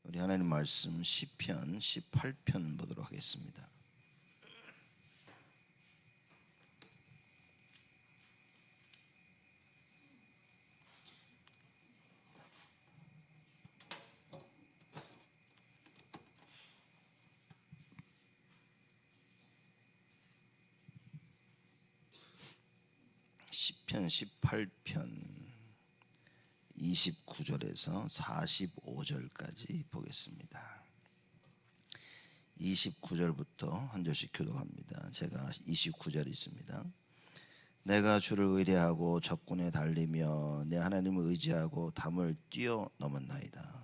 우리 하나님 말씀 시편 18편 보도록 하겠습니다. 시편 18편 29절에서 45절까지 보겠습니다. 29절부터 한 절씩 교독합니다. 제가 29절 있습니다. 내가 주를 의뢰하고 적군에 달리며 내 하나님을 의지하고 담을 뛰어넘었나이다.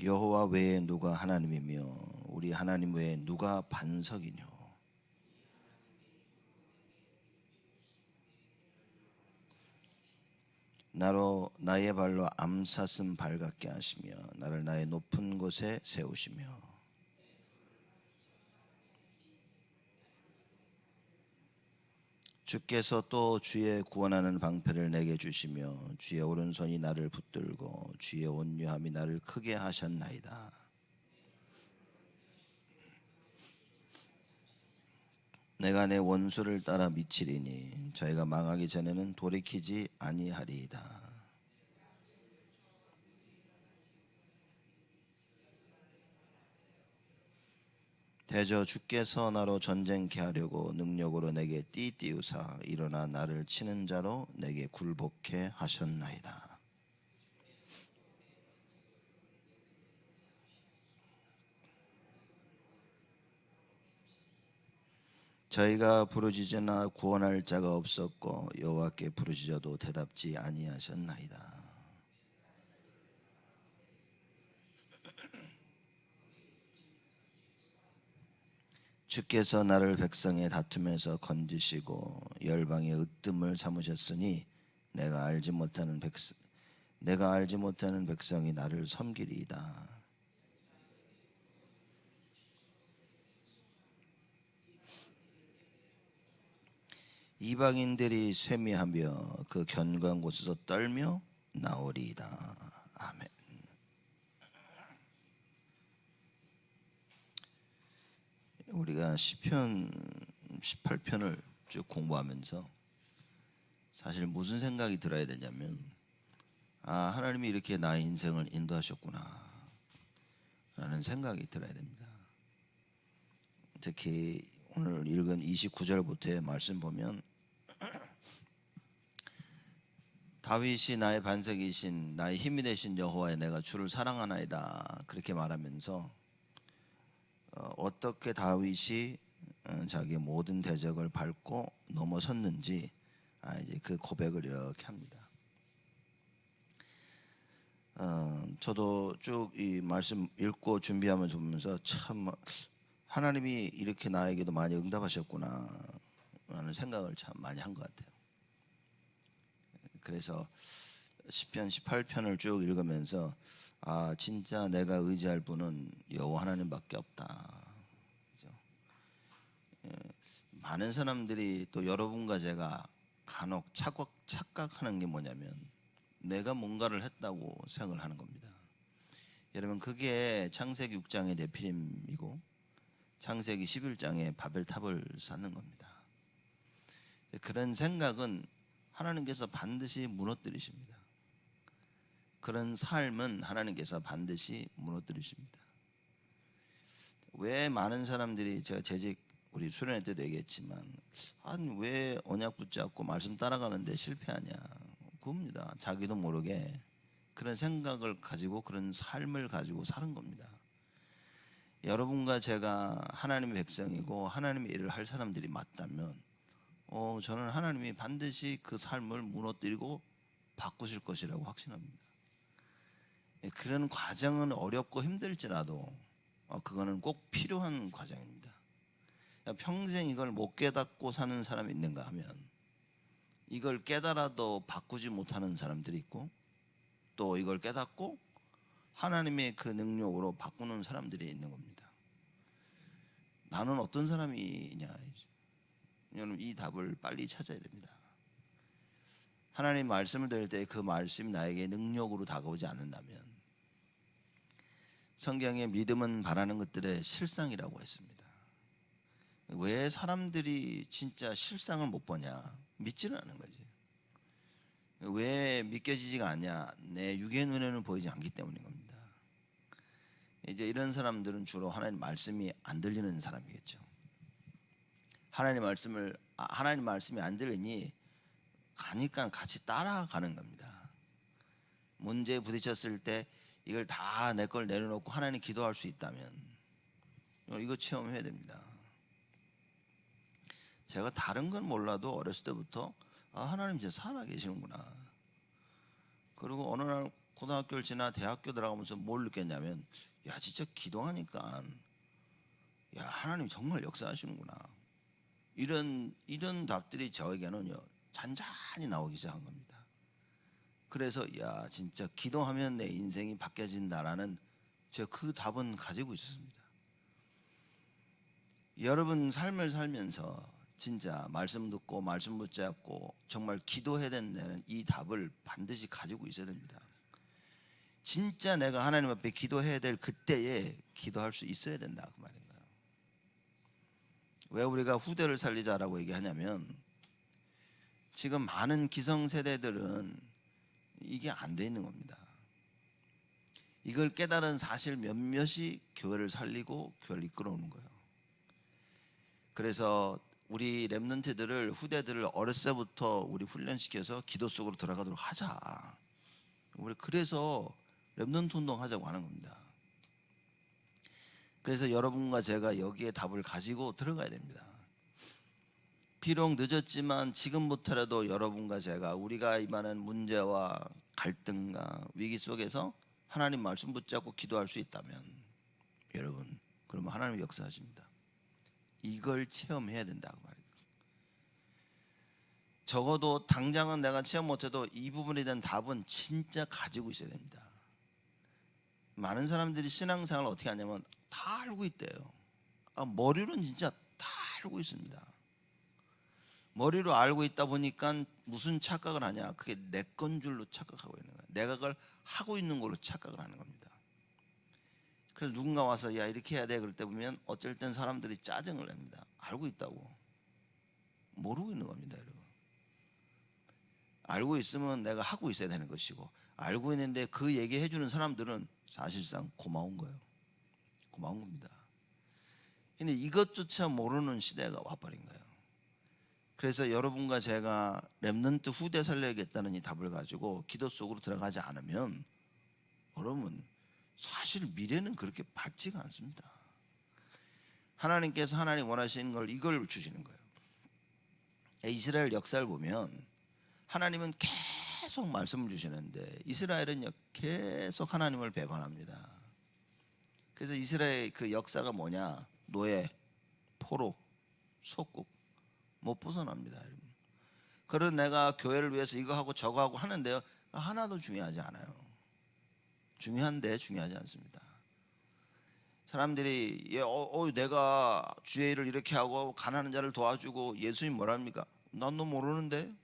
여호와 외에 누가 하나님이며 우리 하나님 외에 누가 반석이뇨. 나로 나의 발로 암사슴 발같게 하시며 나를 나의 높은 곳에 세우시며 주께서 또 주의 구원하는 방패를 내게 주시며 주의 오른손이 나를 붙들고 주의 온유함이 나를 크게 하셨나이다. 내가 내 원수를 따라 미치리니 저희가 망하기 전에는 돌이키지 아니하리이다. 대저 주께서 나로 전쟁케 하려고 능력으로 내게 띠띠우사 일어나 나를 치는 자로 내게 굴복케 하셨나이다. 저희가 부르짖으나 구원할 자가 없었고 여호와께 부르짖어도 대답지 아니하셨나이다. 주께서 나를 백성의 다툼에서 건지시고 열방의 으뜸을 삼으셨으니 내가 알지 못하는 백성이 나를 섬기리이다. 이방인들이 쇠미하며 그 견고한 곳에서 떨며 나오리이다. 아멘. 우리가 시편 18편을 쭉 공부하면서 사실 무슨 생각이 들어야 되냐면 하나님이 이렇게 나의 인생을 인도하셨구나 라는 생각이 들어야 됩니다. 특히 오늘 읽은 29절부터의 말씀 보면 다윗이 나의 반석이신 나의 힘이 되신 여호와여 내가 주를 사랑하나이다 그렇게 말하면서 어떻게 다윗이 자기의 모든 대적을 밟고 넘어섰는지 이제 그 고백을 이렇게 합니다. 저도 쭉 이 말씀 읽고 준비하면서 보면서 참 하나님이 이렇게 나에게도 많이 응답하셨구나 라는 생각을 참 많이 한 것 같아요. 그래서 시편 18편을 쭉 읽으면서 진짜 내가 의지할 분은 여호와 하나님밖에 없다. 그렇죠? 많은 사람들이 또 여러분과 제가 간혹 착각하는 게 뭐냐면 내가 뭔가를 했다고 생각을 하는 겁니다. 여러분 그게 창세기 6장의 네피림이고 창세기 11장의 바벨탑을 쌓는 겁니다. 그런 생각은 하나님께서 반드시 무너뜨리십니다. 그런 삶은 하나님께서 반드시 무너뜨리십니다. 왜 많은 사람들이 제가 재직 우리 수련회 때도 얘기했지만 왜 언약 붙잡고 말씀 따라가는데 실패하냐 그겁니다. 자기도 모르게 그런 생각을 가지고 그런 삶을 가지고 사는 겁니다. 여러분과 제가 하나님의 백성이고 하나님의 일을 할 사람들이 맞다면 저는 하나님이 반드시 그 삶을 무너뜨리고 바꾸실 것이라고 확신합니다. 그런 과정은 어렵고 힘들지라도 그거는 꼭 필요한 과정입니다. 평생 이걸 못 깨닫고 사는 사람이 있는가 하면 이걸 깨달아도 바꾸지 못하는 사람들이 있고 또 이걸 깨닫고 하나님의 그 능력으로 바꾸는 사람들이 있는 겁니다. 나는 어떤 사람이냐 여러분 이 답을 빨리 찾아야 됩니다. 하나님 말씀을 들을 때 그 말씀이 나에게 능력으로 다가오지 않는다면 성경에 믿음은 바라는 것들의 실상이라고 했습니다. 왜 사람들이 진짜 실상을 못 보냐? 믿지는 않는 거지. 왜 믿겨지지가 않냐? 내 육의 눈에는 보이지 않기 때문인 겁니다. 이제 이런 사람들은 주로 하나님 말씀이 안 들리는 사람이겠죠. 하나님 말씀이 안 들리니 가니까 같이 따라가는 겁니다. 문제에 부딪혔을 때 이걸 다 내 걸 내려놓고 하나님 기도할 수 있다면 이거 체험해야 됩니다. 제가 다른 건 몰라도 어렸을 때부터 하나님 진짜 살아계시는구나. 그리고 어느 날 고등학교를 지나 대학교 들어가면서 뭘 느꼈냐면 야 진짜 기도하니까 야 하나님 정말 역사하시는구나. 이런 답들이 저에게는요 잔잔히 나오기 시작한 겁니다. 그래서 야 진짜 기도하면 내 인생이 바뀌어진다라는 제가 그 답은 가지고 있었습니다. 여러분 삶을 살면서 진짜 말씀 듣고 말씀 붙잡고 정말 기도해야 된다는 이 답을 반드시 가지고 있어야 됩니다. 진짜 내가 하나님 앞에 기도해야 될 그때에 기도할 수 있어야 된다 그 말인가요? 왜 우리가 후대를 살리자라고 얘기하냐면 지금 많은 기성세대들은 이게 안 돼 있는 겁니다. 이걸 깨달은 사실 몇몇이 교회를 살리고 교회를 이끌어오는 거예요. 그래서 우리 렘넌트들을 후대들을 어렸을 때부터 우리 훈련시켜서 기도 속으로 들어가도록 하자. 우리 그래서 렘넌트 운동하자고 하는 겁니다. 그래서 여러분과 제가 여기에 답을 가지고 들어가야 됩니다. 비록 늦었지만 지금부터라도 여러분과 제가 우리가 임하는 문제와 갈등과 위기 속에서 하나님 말씀 붙잡고 기도할 수 있다면 여러분 그러면 하나님 역사하십니다. 이걸 체험해야 된다고 말이에요. 적어도 당장은 내가 체험 못해도 이 부분에 대한 답은 진짜 가지고 있어야 됩니다. 많은 사람들이 신앙생활을 어떻게 하냐면 다 알고 있대요. 머리로는 진짜 다 알고 있습니다. 머리로 알고 있다 보니까 무슨 착각을 하냐? 그게 내 건 줄로 착각하고 있는 거예요. 내가 그걸 하고 있는 걸로 착각을 하는 겁니다. 그래서 누군가 와서 야 이렇게 해야 돼 그럴 때 보면 어쩔 땐 사람들이 짜증을 냅니다. 알고 있다고 모르고 있는 겁니다. 여러분. 알고 있으면 내가 하고 있어야 되는 것이고 알고 있는데 그 얘기해 주는 사람들은 사실상 고마운 거예요. 고마운 겁니다. 근데 이것조차 모르는 시대가 와버린 거예요. 그래서 여러분과 제가 렘넌트 후대 살려야겠다는 이 답을 가지고 기도 속으로 들어가지 않으면 여러분 사실 미래는 그렇게 밝지가 않습니다. 하나님께서 하나님 원하시는 걸 이걸 주시는 거예요. 이스라엘 역사를 보면 하나님은 계속 말씀을 주시는데 이스라엘은 계속 하나님을 배반합니다. 그래서 이스라엘 그 역사가 뭐냐? 노예, 포로, 속국 못 벗어납니다. 여러분. 그런 내가 교회를 위해서 이거 하고 저거 하고 하는데요 하나도 중요하지 않아요. 중요한데 중요하지 않습니다. 사람들이 내가 주의 일을 이렇게 하고 가난한 자를 도와주고 예수님 뭐랍니까? 난 너 모르는데.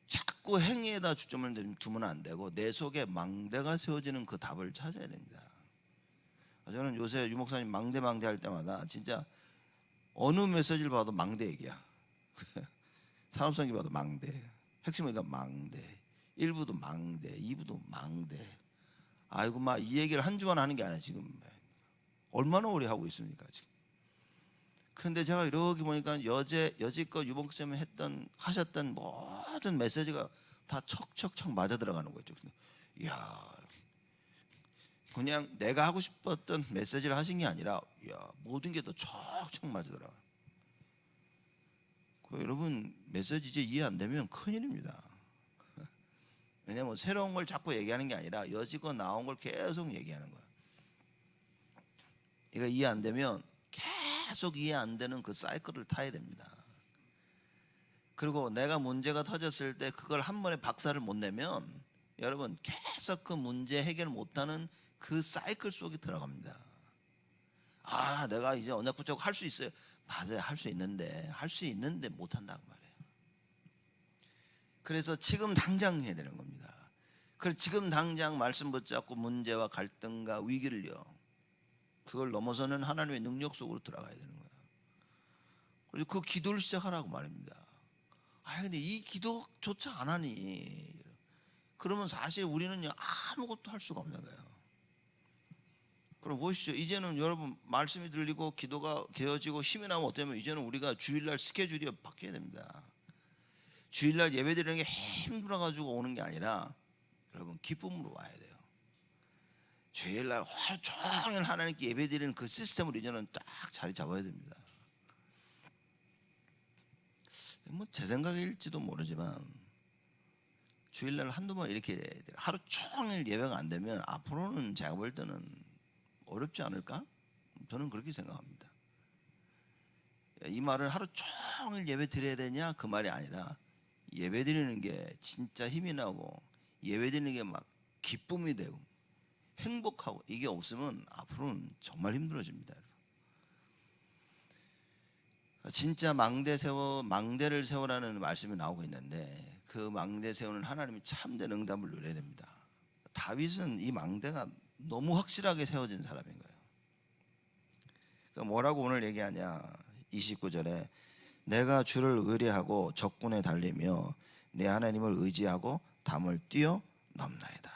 자꾸 행위에다 주점을 두면 안 되고 내 속에 망대가 세워지는 그 답을 찾아야 됩니다. 저는 요새 유목사님 망대 할 때마다 진짜 어느 메시지를 봐도 망대 얘기야. 산업성기 봐도 망대, 핵심이니까 망대, 1부도 망대, 2부도 망대. 아이고 막 이 얘기를 한 주만 하는 게 아니야 지금. 얼마나 오래 하고 있습니까 지금. 근데 제가 이렇게 보니까 여지껏 유목사님이 하셨던 모든 메시지가 다 척척척 맞아 들어가는 거죠. 이야, 그냥 내가 하고 싶었던 메시지를 하신 게 아니라 이야, 모든 게 다 척척 맞아 들어가. 여러분 메시지 이제 이해 안 되면 큰일입니다. 왜냐면 새로운 걸 자꾸 얘기하는 게 아니라 여지껏 나온 걸 계속 얘기하는 거야. 이거 이해 안 되면 계속 이해 안 되는 그 사이클을 타야 됩니다. 그리고 내가 문제가 터졌을 때 그걸 한 번에 박살을 못 내면 여러분 계속 그 문제 해결 못하는 그 사이클 속에 들어갑니다. 내가 이제 언약 붙잡고 할 수 있어요. 맞아요. 할 수 있는데 못 한다고 말이에요. 그래서 지금 당장 해야 되는 겁니다. 그래서 지금 당장 말씀 붙잡고 문제와 갈등과 위기를요, 그걸 넘어서는 하나님의 능력 속으로 들어가야 되는 거예요. 그리고 그 기도를 시작하라고 말입니다. 근데 이 기도조차 안 하니, 그러면 사실 우리는요 아무것도 할 수가 없는 거예요. 그럼 보시죠. 이제는 여러분 말씀이 들리고 기도가 개어지고 힘이 나면 어때면 이제는 우리가 주일날 스케줄이 바뀌어야 됩니다. 주일날 예배드리는 게 힘들어가지고 오는 게 아니라 여러분 기쁨으로 와야 돼요. 주일날 하루 종일 하나님께 예배드리는 그 시스템을 이제는 딱 자리 잡아야 됩니다. 뭐 제 생각일지도 모르지만 주일날 한두 번 이렇게 하루 종일 예배가 안 되면 앞으로는 제가 볼 때는 어렵지 않을까? 저는 그렇게 생각합니다. 이 말은 하루 종일 예배 드려야 되냐 그 말이 아니라 예배 드리는 게 진짜 힘이 나고 예배 드리는 게 막 기쁨이 되고 행복하고 이게 없으면 앞으로는 정말 힘들어집니다. 진짜 망대를 세우라는 말씀이 나오고 있는데 그 망대 세우는 하나님이 참된 응답을 누려야 됩니다. 다윗은 이 망대가 너무 확실하게 세워진 사람인 거예요. 그러니까 뭐라고 오늘 얘기하냐? 29절에 내가 주를 의뢰하고 적군에 달리며 내 하나님을 의지하고 담을 뛰어 넘나이다.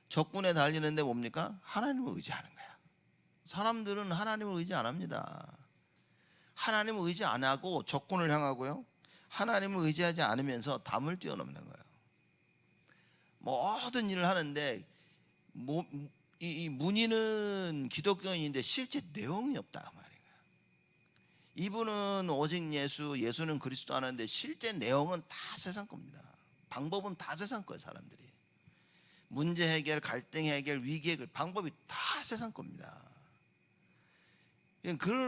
적군에 달리는데 뭡니까? 하나님을 의지하는 거야. 사람들은 하나님을 의지 안 합니다. 하나님을 의지 안 하고 적군을 향하고요, 하나님을 의지하지 않으면서 담을 뛰어넘는 거예요. 모든 일을 하는데 이 문의는 기독교인인데 실제 내용이 없다 말이에요. 이분은 오직 예수는 그리스도 하는데 실제 내용은 다 세상 겁니다. 방법은 다 세상 거예요. 사람들이 문제 해결, 갈등 해결, 위기 해결 방법이 다 세상 겁니다.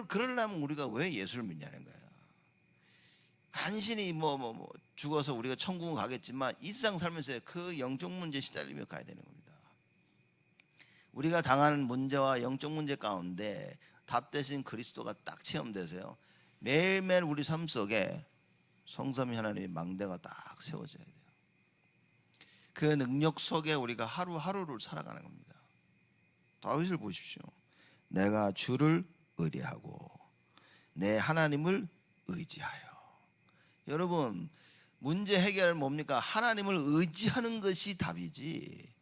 그러려면 우리가 왜 예수를 믿냐는 거예요. 간신히 죽어서 우리가 천국은 가겠지만 이 세상 살면서 그 영적 문제 시달리며 가야 되는 겁니다. 우리가 당하는 문제와 영적 문제 가운데 답 대신 그리스도가 딱 체험되세요. 매일매일 우리 삶 속에 성삼위 하나님의 망대가 딱 세워져야 돼요. 그 능력 속에 우리가 하루하루를 살아가는 겁니다. 다윗을 보십시오. 내가 주를 의뢰하고 내 하나님을 의지하여. 여러분 문제 해결은 뭡니까? 하나님을 의지하는 것이 답이지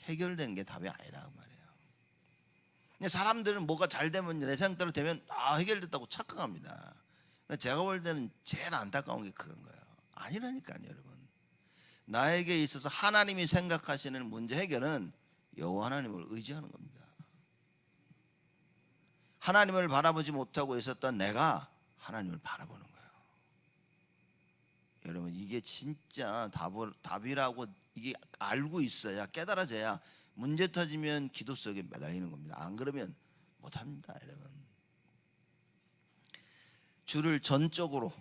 해결된 게 답이 아니라 말이에요. 근데 사람들은 뭐가 잘 되면 내 생각대로 되면 해결됐다고 착각합니다. 제가 볼 때는 제일 안타까운 게 그건 거예요. 아니라니까요. 여러분 나에게 있어서 하나님이 생각하시는 문제 해결은 여호와 하나님을 의지하는 겁니다. 하나님을 바라보지 못하고 있었던 내가 하나님을 바라보는 거예요. 여러분 이게 진짜 답이라고 이게 알고 있어야, 깨달아져야 문제 터지면 기도 속에 매달리는 겁니다. 안 그러면 못합니다. 여러분 주를 전적으로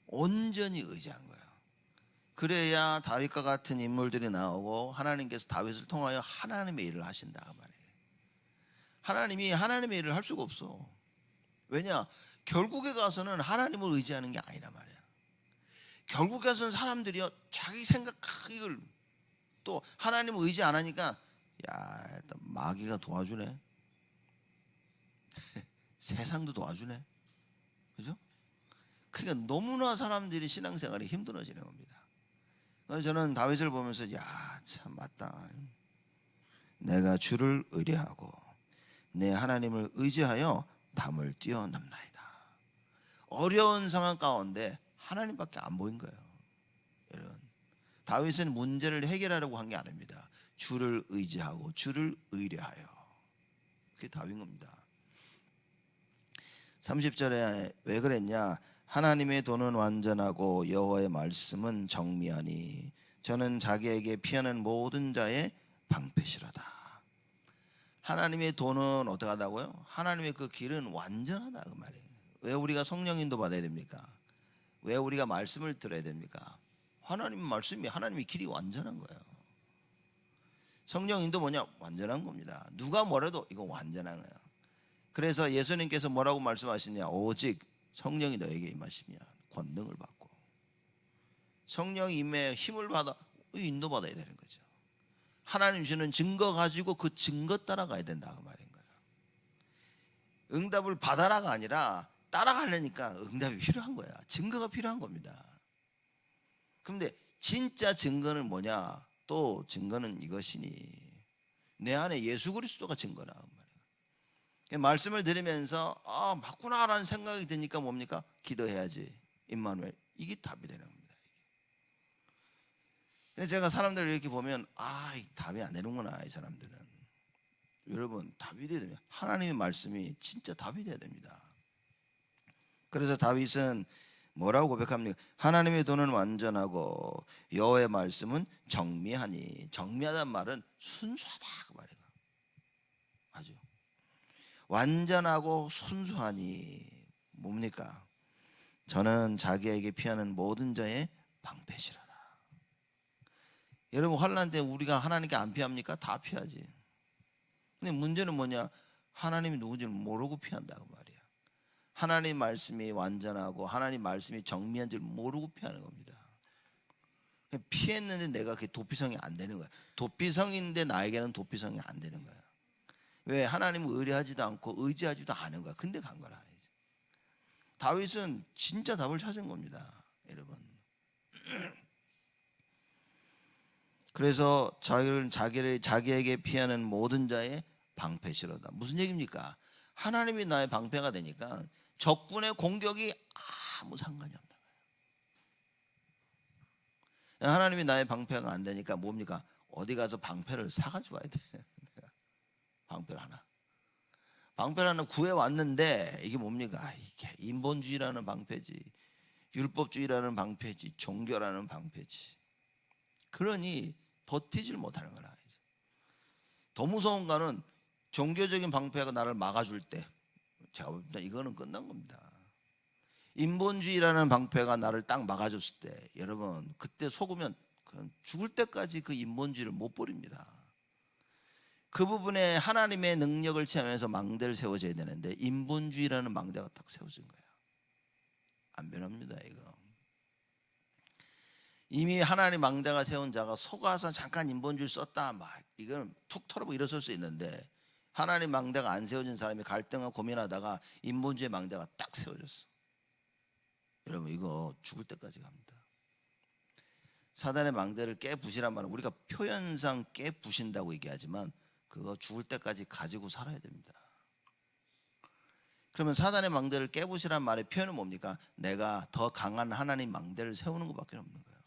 온전히 의지한 거예요. 그래야 다윗과 같은 인물들이 나오고 하나님께서 다윗을 통하여 하나님의 일을 하신다 말이에요. 하나님이 하나님의 일을 할 수가 없어. 왜냐? 결국에 가서는 하나님을 의지하는 게 아니라 말이야. 결국에 가서는 사람들이요 자기 생각을 또 하나님을 의지 안 하니까 마귀가 도와주네. 세상도 도와주네. 그죠? 그러니까 너무나 사람들이 신앙생활이 힘들어지는 겁니다. 그래서 저는 다윗을 보면서 참 맞다. 내가 주를 의뢰하고 내 하나님을 의지하여 담을 뛰어넘나이다. 어려운 상황 가운데 하나님밖에 안 보인 거예요. 여러분 다윗은 문제를 해결하려고 한 게 아닙니다. 주를 의지하고 주를 의뢰하여. 그게 답인 겁니다. 30절에 왜 그랬냐? 하나님의 도는 완전하고 여호와의 말씀은 정미하니 저는 자기에게 피하는 모든 자의 방패시로다. 하나님의 도는 어떻게 하다고요? 하나님의 그 길은 완전하다 그 말이에요. 왜 우리가 성령 인도 받아야 됩니까? 왜 우리가 말씀을 들어야 됩니까? 하나님의 말씀이, 하나님의 길이 완전한 거예요. 성령 인도 뭐냐? 완전한 겁니다. 누가 뭐래도 이거 완전한 거예요. 그래서 예수님께서 뭐라고 말씀하시냐? 오직 성령이 너에게 임하시면 권능을 받고, 성령이 임해 힘을 받아 인도받아야 되는 거죠. 하나님 주시는 증거 가지고 그 증거 따라가야 된다 그 말인 거예요. 응답을 받아라가 아니라 따라가려니까 응답이 필요한 거야. 증거가 필요한 겁니다. 그런데 진짜 증거는 뭐냐? 또 증거는 이것이니 내 안에 예수 그리스도가 증거라 그 말이에요. 말씀을 들으면서 맞구나라는 생각이 드니까 뭡니까? 기도해야지. 임마누엘, 이게 답이 되는 겁니다. 근데 제가 사람들을 이렇게 보면 답이 안 되는구나. 이 사람들은. 여러분, 답이 돼야 됩니다. 하나님의 말씀이 진짜 답이 돼야 됩니다. 그래서 다윗은 뭐라고 고백합니까? 하나님의 도는 완전하고 여호와의 말씀은 정미하니. 정미하다는 말은 순수하다 그 말이에요. 아주 완전하고 순수하니 뭡니까? 저는 자기에게 피하는 모든 자의 방패시로다. 여러분, 환난 때 우리가 하나님께 안 피합니까? 다 피하지. 근데 문제는 뭐냐? 하나님이 누군지를 모르고 피한다고 말이야. 하나님 말씀이 완전하고 하나님 말씀이 정미한 줄 모르고 피하는 겁니다. 피했는데 내가 그게 도피성이 안 되는 거야. 도피성인데 나에게는 도피성이 안 되는 거야. 왜? 하나님을 의뢰하지도 않고 의지하지도 않은 거야. 근데 간 거라. 다윗은 진짜 답을 찾은 겁니다, 여러분. 그래서 자기에게 피하는 모든 자의 방패시로다. 무슨 얘기입니까? 하나님이 나의 방패가 되니까 적군의 공격이 아무 상관이 없는 거예요. 하나님이 나의 방패가 안 되니까 뭡니까? 어디 가서 방패를 사가지고 와야 돼. 방패를 하나 구해왔는데 이게 뭡니까? 이게 인본주의라는 방패지, 율법주의라는 방패지, 종교라는 방패지. 그러니 버티질 못하는 거라. 더 무서운 거는 종교적인 방패가 나를 막아줄 때, 제가 볼 때 이거는 끝난 겁니다. 인본주의라는 방패가 나를 딱 막아줬을 때, 여러분 그때 속으면 죽을 때까지 그 인본주의를 못 버립니다. 그 부분에 하나님의 능력을 체험해서 망대를 세워줘야 되는데 인본주의라는 망대가 딱 세워진 거예요. 안 변합니다. 이거 이미 하나님 망대가 세운 자가 속아서 잠깐 인본주의를 썼다 이건 툭 털어보고 일어설 수 있는데, 하나님 망대가 안 세워진 사람이 갈등하고 고민하다가 인본주의 망대가 딱 세워졌어. 여러분 이거 죽을 때까지 갑니다. 사단의 망대를 깨부시란 말은 우리가 표현상 깨부신다고 얘기하지만 그거 죽을 때까지 가지고 살아야 됩니다. 그러면 사단의 망대를 깨부시란 말의 표현은 뭡니까? 내가 더 강한 하나님 망대를 세우는 것밖에 없는 거예요.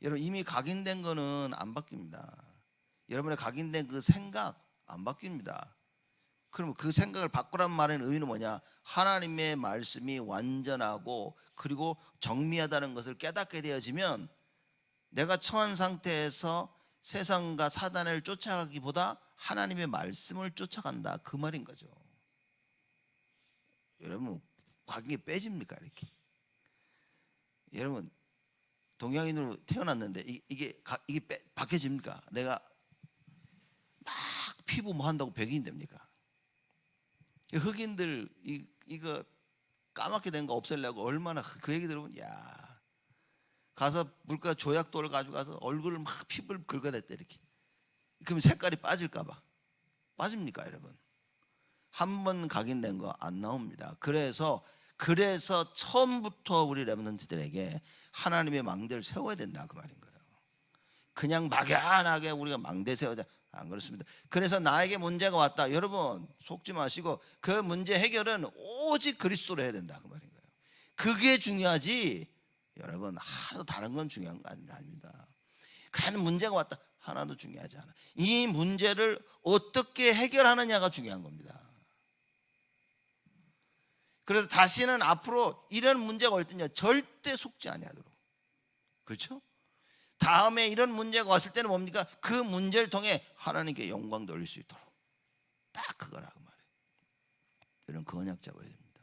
여러분 이미 각인된 거는 안 바뀝니다. 여러분의 각인된 그 생각 안 바뀝니다. 그러면 그 생각을 바꾸란 말의 의미는 뭐냐? 하나님의 말씀이 완전하고 그리고 정미하다는 것을 깨닫게 되어지면 내가 처한 상태에서 세상과 사단을 쫓아가기보다 하나님의 말씀을 쫓아간다 그 말인 거죠. 여러분 각인이 빼집니까 이렇게? 여러분 동양인으로 태어났는데 이게 박혀집니까? 내가 막 피부 뭐 한다고 백인이 됩니까? 흑인들 이거 까맣게 된 거 없애려고 얼마나 그 얘기 들으면 가서 물가 조약돌을 가지고 가서 얼굴을 막 피부를 긁어댔대 이렇게. 그러면 색깔이 빠질까 봐. 빠집니까 여러분? 한 번 각인된 거 안 나옵니다. 그래서 처음부터 우리 렘넌트들에게 하나님의 망대를 세워야 된다 그 말인 거예요. 그냥 막연하게 우리가 망대 세우자, 안 그렇습니다. 그래서 나에게 문제가 왔다, 여러분 속지 마시고 그 문제 해결은 오직 그리스도로 해야 된다 그 말인 거예요. 그게 중요하지 여러분 하나도 다른 건 중요한 거 아닙니다. 그 문제가 왔다 하나도 중요하지 않아. 이 문제를 어떻게 해결하느냐가 중요한 겁니다. 그래서 다시는 앞으로 이런 문제가 올 때는 절대 속지 아니하도록, 그렇죠? 다음에 이런 문제가 왔을 때는 뭡니까? 그 문제를 통해 하나님께 영광 돌릴 수 있도록 딱 그거라고 말해요. 이런 그 언약 잡아야 됩니다.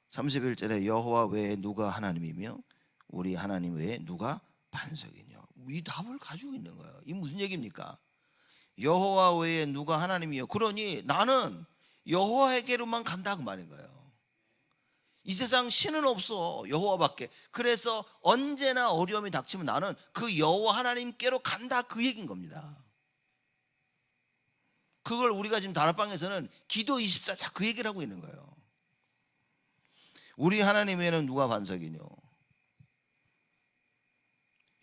31절에 여호와 외에 누가 하나님이며 우리 하나님 외에 누가 반석이냐. 이 답을 가지고 있는 거예요. 이 무슨 얘기입니까? 여호와 외에 누가 하나님이요? 그러니 나는 여호와에게로만 간다 그 말인 거예요. 이 세상 신은 없어, 여호와밖에. 그래서 언제나 어려움이 닥치면 나는 그 여호와 하나님께로 간다 그 얘기인 겁니다. 그걸 우리가 지금 다락방에서는 기도 24자 그 얘기를 하고 있는 거예요. 우리 하나님 외에는 누가 반석이뇨?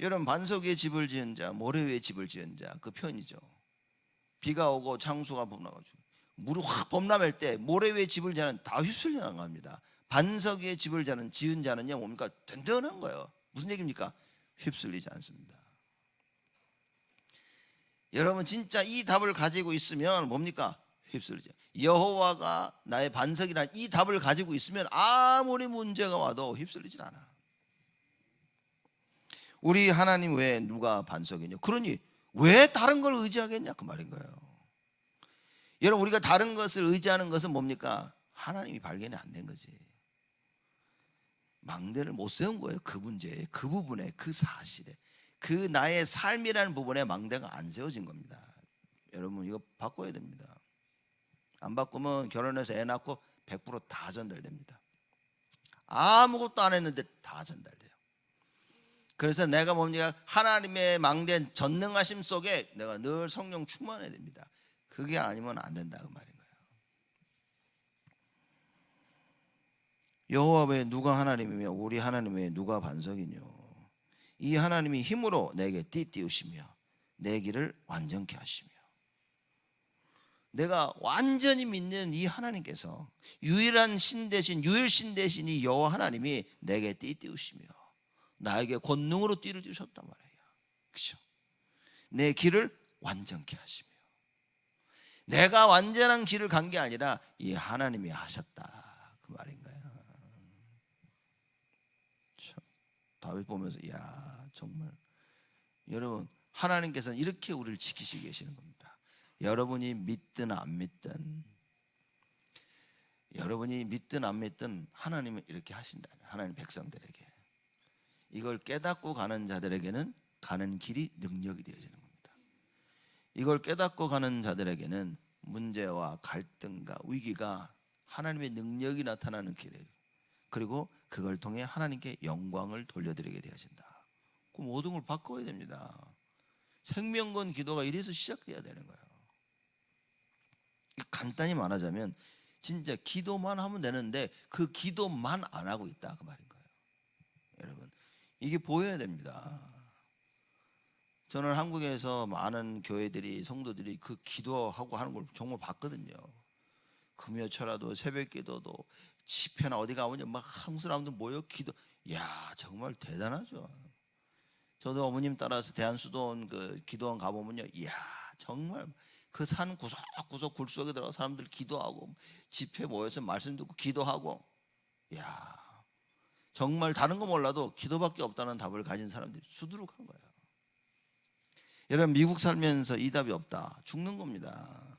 여러분, 반석 위에 집을 지은 자, 모래 위에 집을 지은 자, 그 표현이죠. 비가 오고 창수가 범람하죠. 물이 확 범람할 때 모래 위에 집을 지는 다 휩쓸려 나갑니다. 반석 위에 집을 지은 자는요 뭡니까? 든든한 거예요. 무슨 얘기입니까? 휩쓸리지 않습니다. 여러분, 진짜 이 답을 가지고 있으면 뭡니까? 휩쓸리죠. 여호와가 나의 반석이란 이 답을 가지고 있으면 아무리 문제가 와도 휩쓸리질 않아. 우리 하나님 외에 누가 반석이냐? 그러니 왜 다른 걸 의지하겠냐 그 말인 거예요. 여러분, 우리가 다른 것을 의지하는 것은 뭡니까? 하나님이 발견이 안 된 거지. 망대를 못 세운 거예요. 그 문제에, 그 부분에, 그 사실에, 그 나의 삶이라는 부분에 망대가 안 세워진 겁니다. 여러분, 이거 바꿔야 됩니다. 안 바꾸면 결혼해서 애 낳고 100%다 전달됩니다. 아무것도 안 했는데 다 전달돼요. 그래서 내가 뭡니까? 하나님의 망대 전능하심 속에 내가 늘 성령 충만해야 됩니다. 그게 아니면 안 된다 그 말인 거예요. 여호와 외에 누가 하나님이며 우리 하나님 외에 누가 반석이뇨? 이 하나님이 힘으로 내게 띠띠우시며 내 길을 완전케 하시며. 내가 완전히 믿는 이 하나님께서 유일한 신 대신 유일신 대신 이 여호와 하나님이 내게 띠띠우시며 나에게 권능으로 띠를 띄우셨단 말이에요. 그렇죠? 내 길을 완전케 하시며. 내가 완전한 길을 간 게 아니라 이 하나님이 하셨다 그 말인 거예요. 다윗 보면서 야 정말 여러분, 하나님께서는 이렇게 우리를 지키시고 계시는 겁니다. 여러분이 믿든 안 믿든, 여러분이 믿든 안 믿든 하나님은 이렇게 하신다. 하나님 백성들에게 이걸 깨닫고 가는 자들에게는 가는 길이 능력이 되어지는 겁니다. 이걸 깨닫고 가는 자들에게는 문제와 갈등과 위기가 하나님의 능력이 나타나는 길이에요. 그리고 그걸 통해 하나님께 영광을 돌려드리게 되어진다. 그 모든 걸 바꿔야 됩니다. 생명건 기도가 이래서 시작돼야 되는 거예요. 간단히 말하자면 진짜 기도만 하면 되는데 그 기도만 안 하고 있다 그 말인 거예요. 여러분, 이게 보여야 됩니다. 저는 한국에서 많은 교회들이, 성도들이 그 기도하고 하는 걸 정말 봤거든요. 금요철화도 새벽기도도 집회나 어디 가면 막 한국 사람들 모여 기도. 야 정말 대단하죠. 저도 어머님 따라서 대한수도원 그 기도원 가보면요, 이야 정말 그 산 구석구석 굴속에 들어가 사람들 기도하고 집회 모여서 말씀 듣고 기도하고, 이야 정말 다른 거 몰라도 기도밖에 없다는 답을 가진 사람들이 수두룩한 거예요. 여러분, 미국 살면서 이 답이 없다 죽는 겁니다.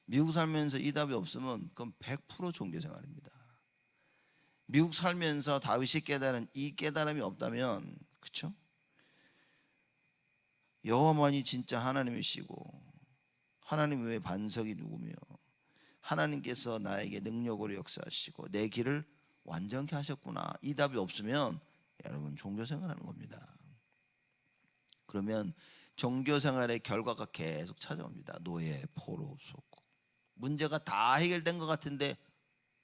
미국 살면서 이 답이 없으면 그건 100% 종교생활입니다. 미국 살면서 다윗이 깨달은 이 깨달음이 없다면, 그렇죠? 여호와만이 진짜 하나님이시고 하나님 외에 반석이 누구며 하나님께서 나에게 능력으로 역사하시고 내 길을 완전케 하셨구나, 이 답이 없으면 여러분 종교생활하는 겁니다. 그러면 종교생활의 결과가 계속 찾아옵니다. 노예, 포로, 속국. 문제가 다 해결된 것 같은데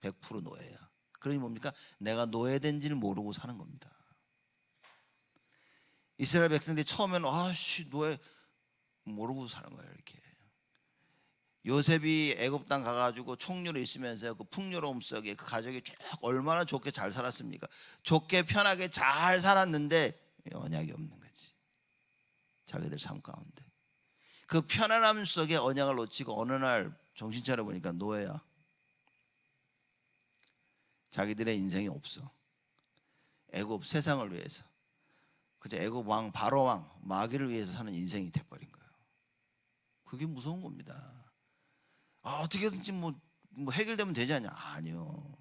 100% 노예야. 그러니 뭡니까? 내가 노예된지를 모르고 사는 겁니다. 이스라엘 백성들이 처음에는 노예 모르고 사는 거예요. 이렇게 요셉이 애굽 땅 가가지고 총류로 있으면서 그 풍요로움 속에 그 가족이 쭉 얼마나 좋게 잘 살았습니까? 좋게 편하게 잘 살았는데 언약이 없는 거지. 자기들 삶 가운데 그 편안함 속에 언약을 놓치고 어느 날 정신 차려 보니까 노예야. 자기들의 인생이 없어. 애굽 세상을 위해서, 그저 애굽 왕 바로 왕 마귀를 위해서 사는 인생이 돼버린 거예요. 그게 무서운 겁니다. 어떻게든지 뭐 해결되면 되지 않냐? 아니요.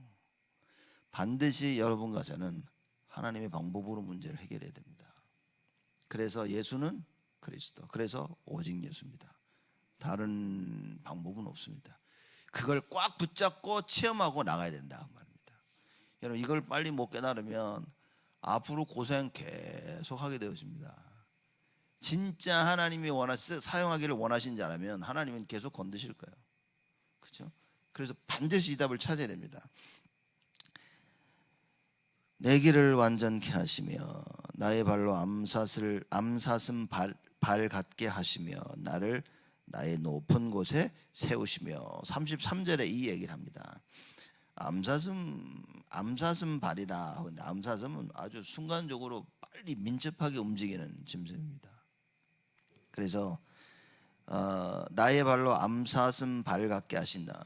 반드시 여러분과저는 하나님의 방법으로 문제를 해결해야 됩니다. 그래서 예수는 그리스도, 그래서 오직 예수입니다. 다른 방법은 없습니다. 그걸 꽉 붙잡고 체험하고 나가야 된다 그 말입니다. 여러분 이걸 빨리 못 깨달으면 앞으로 고생 계속 하게 되어집니다. 진짜 하나님이 사용하기를 원하신 자라면 하나님은 계속 건드실 거예요. 그렇죠? 그래서 반드시 이 답을 찾아야 됩니다. 내 길을 완전케 하시며 나의 발로 암사슴 발 같게 하시며 나를 나의 높은 곳에 세우시며 33절에 이 얘기를 합니다. 암사슴 발이라. 근데 암사슴은 아주 순간적으로 빨리 민첩하게 움직이는 짐승입니다. 그래서 나의 발로 암사슴 발 같게 하신다.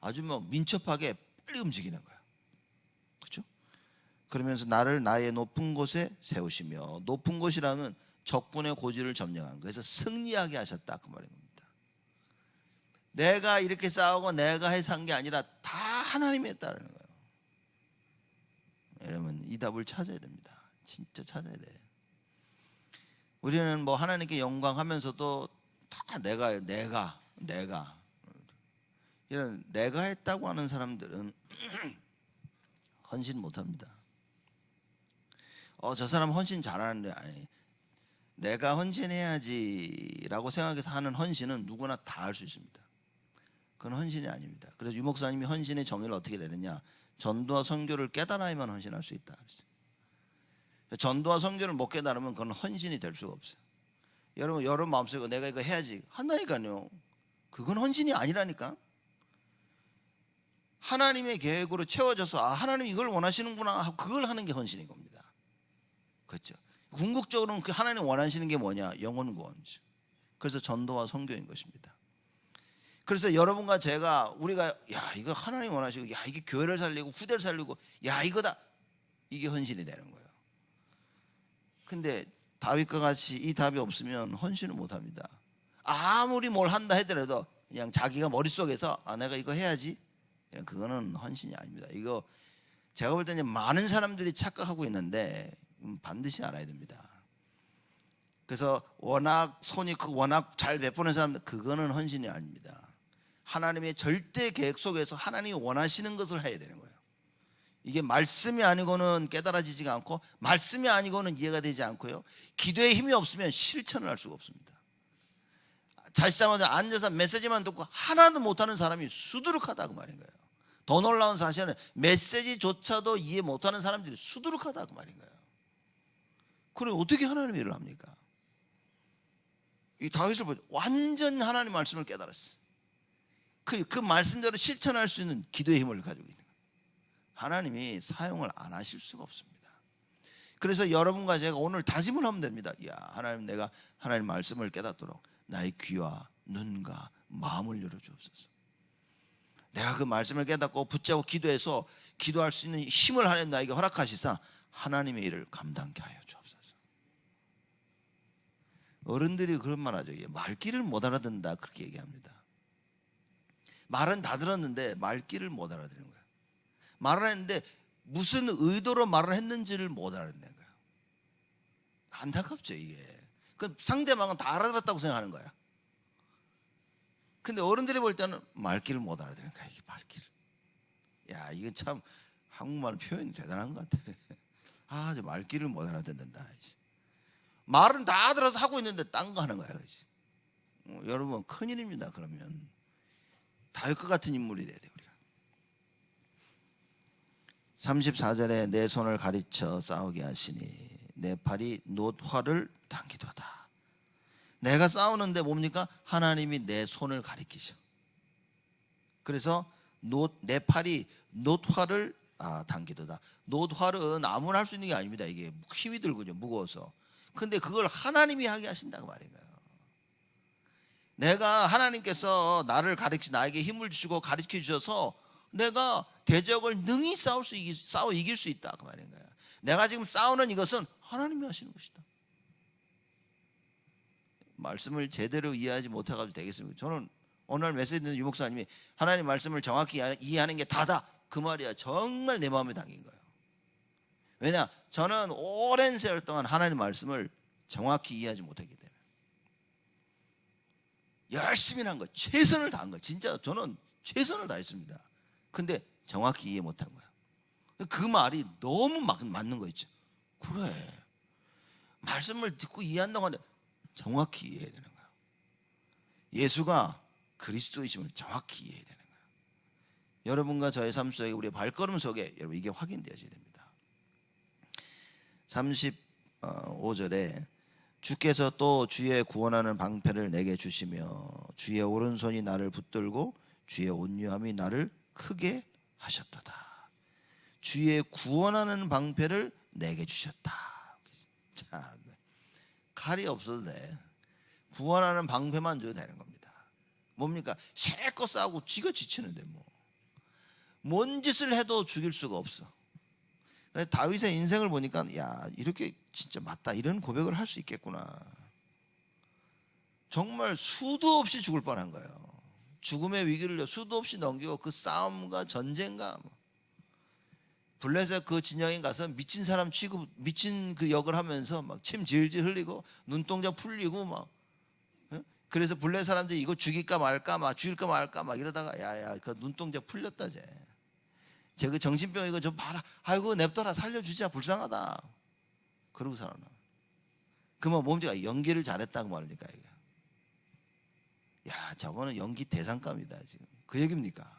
아주 민첩하게 빨리 움직이는 거야. 그렇죠? 그러면서 나를 나의 높은 곳에 세우시며, 높은 곳이라면 적군의 고지를 점령한 거예요. 그래서 승리하게 하셨다 그 말인 겁니다. 내가 이렇게 싸우고 내가 해서 한 게 아니라 다 하나님이 했다는 거예요. 여러분 이 답을 찾아야 됩니다. 진짜 찾아야 돼. 우리는 하나님께 영광하면서도 다 내가 이런 내가 했다고 하는 사람들은 헌신 못합니다. 저 사람 헌신 잘하는데, 아니, 내가 헌신해야지라고 생각해서 하는 헌신은 누구나 다 할 수 있습니다. 그건 헌신이 아닙니다. 그래서 유목사님이 헌신의 정의를 어떻게 내느냐, 전도와 선교를 깨달아야만 헌신할 수 있다. 전도와 선교를 못 깨달으면 그건 헌신이 될 수가 없어요. 여러분 마음속에 내가 이거 해야지 한다니까요. 그건 헌신이 아니라니까. 하나님의 계획으로 채워져서 하나님 이걸 원하시는구나 하고 그걸 하는 게 헌신인 겁니다. 그렇죠? 궁극적으로는 그 하나님 원하시는 게 뭐냐? 영혼 구원이죠. 그래서 전도와 선교인 것입니다. 그래서 여러분과 우리가 이거 하나님 원하시고 이게 교회를 살리고 후대를 살리고 이거다, 이게 헌신이 되는 거예요. 근데 다윗과 같이 이 답이 없으면 헌신을 못합니다. 아무리 뭘 한다 하더라도 그냥 자기가 머릿속에서 내가 이거 해야지, 그거는 헌신이 아닙니다. 이거 제가 볼 때는 많은 사람들이 착각하고 있는데 반드시 알아야 됩니다. 그래서 워낙 손이 크고 워낙 잘 베푸는 사람들, 그거는 헌신이 아닙니다. 하나님의 절대 계획 속에서 하나님이 원하시는 것을 해야 되는 거예요. 이게 말씀이 아니고는 깨달아지지가 않고, 말씀이 아니고는 이해가 되지 않고요, 기도에 힘이 없으면 실천을 할 수가 없습니다. 자시자마자 앉아서 메시지만 듣고 하나도 못하는 사람이 수두룩하다고 말인 거예요. 더 놀라운 사실은 메시지조차도 이해 못하는 사람들이 수두룩하다고 말인 거예요. 그럼 어떻게 하나님 일을 합니까? 이 다윗을 보죠. 완전 하나님 말씀을 깨달았어. 그 말씀대로 실천할 수 있는 기도의 힘을 가지고 있는 거예요. 하나님이 사용을 안 하실 수가 없습니다. 그래서 여러분과 제가 오늘 다짐을 하면 됩니다. 하나님, 내가 하나님 말씀을 깨닫도록 나의 귀와 눈과 마음을 열어주옵소서. 내가 그 말씀을 깨닫고 붙잡고 기도해서 기도할 수 있는 힘을 하나님 나에게 허락하시사 하나님의 일을 감당케 하여 주옵소서. 어른들이 그런 말 하죠. 말귀를 못 알아듣는다, 그렇게 얘기합니다. 말은 다 들었는데 말귀를 못 알아듣는 거예요. 말을 했는데 무슨 의도로 말을 했는지를 못 알아듣는 거예요. 안타깝죠 이게. 그 상대방은 다 알아들었다고 생각하는 거야. 근데 어른들이 볼 때는 말귀를 못 알아듣는 거야. 이게 말귀를. 이건 참 한국말 표현이 대단한 것 같아. 저 말귀를 못 알아듣는다. 말은 다 들어서 하고 있는데 딴 거 하는 거야. 여러분 큰일입니다. 그러면 다윗과 같은 인물이 돼야 돼 우리가. 34절에 내 손을 가리쳐 싸우게 하시니 내 팔이 놋화를 당기도다. 내가 싸우는데 뭡니까? 하나님이 내 손을 가리키셔. 그래서 내 팔이 놋화를 당기도다. 놋화는 아무나 할 수 있는 게 아닙니다. 이게 힘이 들거든요, 무거워서. 근데 그걸 하나님이 하게 하신다고 말인 거예요. 내가 하나님께서 나에게 힘을 주시고 가르쳐 주셔서 내가 대적을 능히 싸워 이길 수 있다 그 말인 거예요. 내가 지금 싸우는 이것은 하나님이 하시는 것이다. 말씀을 제대로 이해하지 못해가지고 되겠습니까? 저는 오늘 메시지 듣는 유목사님이 하나님 말씀을 정확히 이해하는 게 다다, 그 말이야 정말 내 마음에 담긴 거예요. 왜냐? 저는 오랜 세월 동안 하나님 말씀을 정확히 이해하지 못했기 때문에 열심히 한 거, 최선을 다한 거. 진짜 저는 최선을 다했습니다. 근데 정확히 이해 못한 거야. 그 말이 너무 맞는 거 있죠. 그래, 말씀을 듣고 이해한다고 하는데 정확히 이해해야 되는 거야. 예수가 그리스도이심을 정확히 이해해야 되는 거야. 여러분과 저의 삶 속에, 우리의 발걸음 속에 여러분 이게 확인되어져야 됩니다. 35절에 주께서 또 주의 구원하는 방패를 내게 주시며 주의 오른손이 나를 붙들고 주의 온유함이 나를 크게 하셨도다. 주의 구원하는 방패를 내게 주셨다. 자, 칼이 없어도 돼. 구원하는 방패만 줘도 되는 겁니다. 뭡니까? 실컷 싸우고 쥐가 지치는데 뭔 짓을 해도 죽일 수가 없어. 다윗의 인생을 보니까 야, 이렇게 진짜 맞다, 이런 고백을 할 수 있겠구나. 정말 수도 없이 죽을 뻔한 거예요. 죽음의 위기를 수도 없이 넘기고 그 싸움과 전쟁과 블레셋 그 진영에 가서 미친 사람 취급, 미친 그 역을 하면서 막 침 질질 흘리고 눈동자 풀리고 막, 그래서 블레셋 사람들이 이거 죽일까 말까 막 이러다가 야야 그 눈동자 풀렸다 쟤 그 정신병 이거 좀 봐라, 아이고 냅둬라, 살려주자, 불쌍하다, 그러고 살아나. 그만 몸지가 연기를 잘했다고 말하니까 이게, 야 저거는 연기 대상감이다 지금, 그 얘기입니까?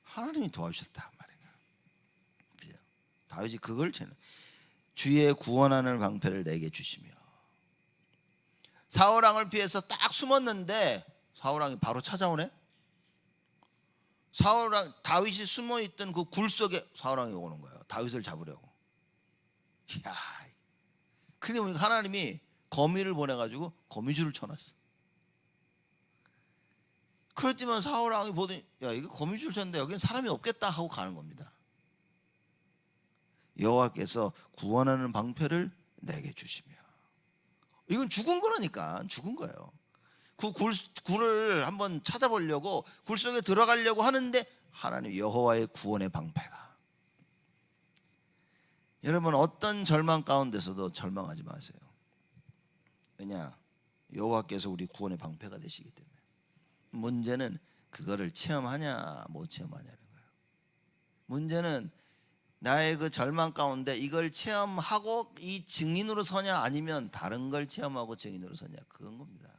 하나님이 도와주셨다 말이야. 다윗이 그걸 주의 구원하는 방패를 내게 주시며. 사울왕을 피해서 딱 숨었는데 사울왕이 바로 찾아오네. 사울왕, 다윗이 숨어있던 그 굴 속에 사울왕이 오는 거예요. 다윗을 잡으려고. 이야, 근데 하나님이 거미를 보내가지고 거미줄을 쳐놨어. 그랬더니 사울왕이 보더니 야 이거 거미줄 쳤는데 여기는 사람이 없겠다 하고 가는 겁니다. 여호와께서 구원하는 방패를 내게 주시며. 이건 죽은 거라니까, 죽은 거예요. 그 굴을 한번 찾아보려고 굴 속에 들어가려고 하는데 하나님 여호와의 구원의 방패가. 여러분 어떤 절망 가운데서도 절망하지 마세요. 왜냐? 여호와께서 우리 구원의 방패가 되시기 때문에. 문제는 그거를 체험하냐 못 체험하냐는 거예요. 문제는 나의 그 절망 가운데 이걸 체험하고 이 증인으로 서냐, 아니면 다른 걸 체험하고 증인으로 서냐, 그건 겁니다.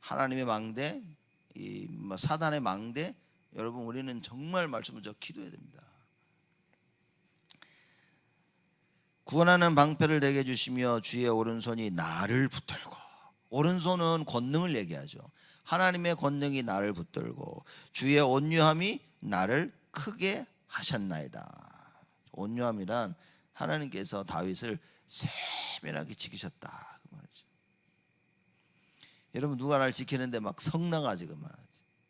하나님의 망대, 이 사단의 망대, 여러분 우리는 정말 말씀을 저 기도해야 됩니다. 구원하는 방패를 내게 주시며 주의 오른손이 나를 붙들고. 오른손은 권능을 얘기하죠. 하나님의 권능이 나를 붙들고 주의 온유함이 나를 크게 하셨나이다. 온유함이란 하나님께서 다윗을 세밀하게 지키셨다 그 말이죠. 여러분 누가 나를 지키는데 막 성나가지고 막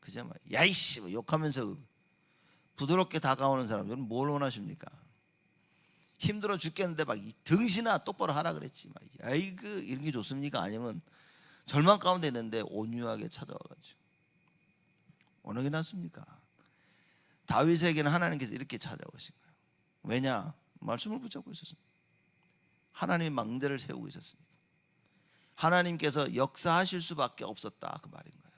그저 막 야이씨 뭐 욕하면서 부드럽게 다가오는 사람, 여러분 뭘 원하십니까? 힘들어 죽겠는데 막 등신아 똑바로 하라 그랬지 막 야이그 이런 게 좋습니까? 아니면 절망 가운데 있는데 온유하게 찾아와가지고 어느 게 낫습니까? 다윗에게는 하나님께서 이렇게 찾아오신 거예요. 왜냐? 말씀을 붙잡고 있었습니다. 하나님의 망대를 세우고 있었으니까. 하나님께서 역사하실 수밖에 없었다 그 말인 거예요.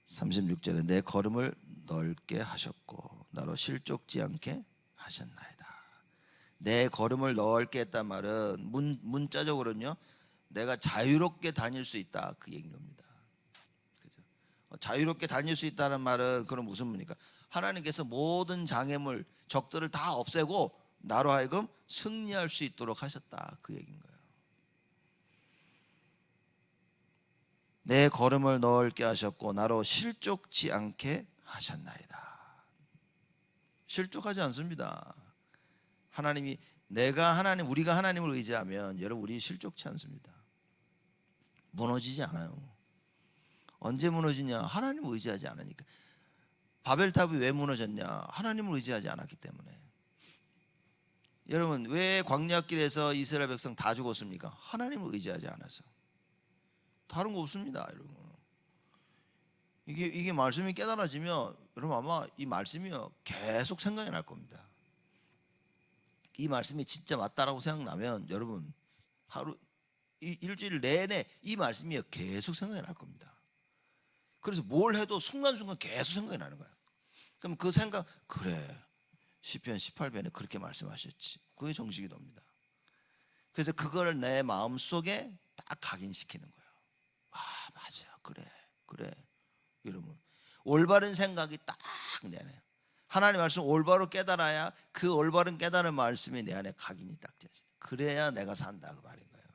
(36절에) 내 걸음을 넓게 하셨고 나로 실족지 않게 하셨나이다. 내 걸음을 넓게 했단 말은 문자적으로는요, 내가 자유롭게 다닐 수 있다 그 얘기인 겁니다. 그죠? 자유롭게 다닐 수 있다는 말은 그럼 무슨 말입니까? 하나님께서 모든 장애물, 적들을 다 없애고 나로 하여금 승리할 수 있도록 하셨다 그 얘기인 거예요. 내 걸음을 넓게 하셨고 나로 실족지 않게 하셨나이다. 실족하지 않습니다. 하나님이, 우리가 하나님을 의지하면 여러분 우리 실족치 않습니다. 무너지지 않아요. 언제 무너지냐? 하나님을 의지하지 않으니까. 바벨탑이 왜 무너졌냐? 하나님을 의지하지 않았기 때문에. 여러분 왜 광야길에서 이스라엘 백성 다 죽었습니까? 하나님을 의지하지 않아서. 다른 거 없습니다, 여러분. 이게 말씀이 깨달아지면 여러분 아마 이 말씀이 계속 생각이 날 겁니다. 이 말씀이 진짜 맞다라고 생각나면 여러분 하루 이 일주일 내내 이 말씀이 계속 생각이 날 겁니다. 그래서 뭘 해도 순간순간 계속 생각이 나는 거야. 그럼 그 생각, 그래, 시편 18편에 그렇게 말씀하셨지. 그게 정식이 됩니다. 그래서 그걸 내 마음속에 딱 각인시키는 거예요. 아, 맞아, 그래. 여러분, 올바른 생각이 딱 내 안에, 하나님 말씀 올바로 깨달아야 그 올바른 깨달은 말씀이 내 안에 각인이 딱 되지. 그래야 내가 산다 그 말인 거예요.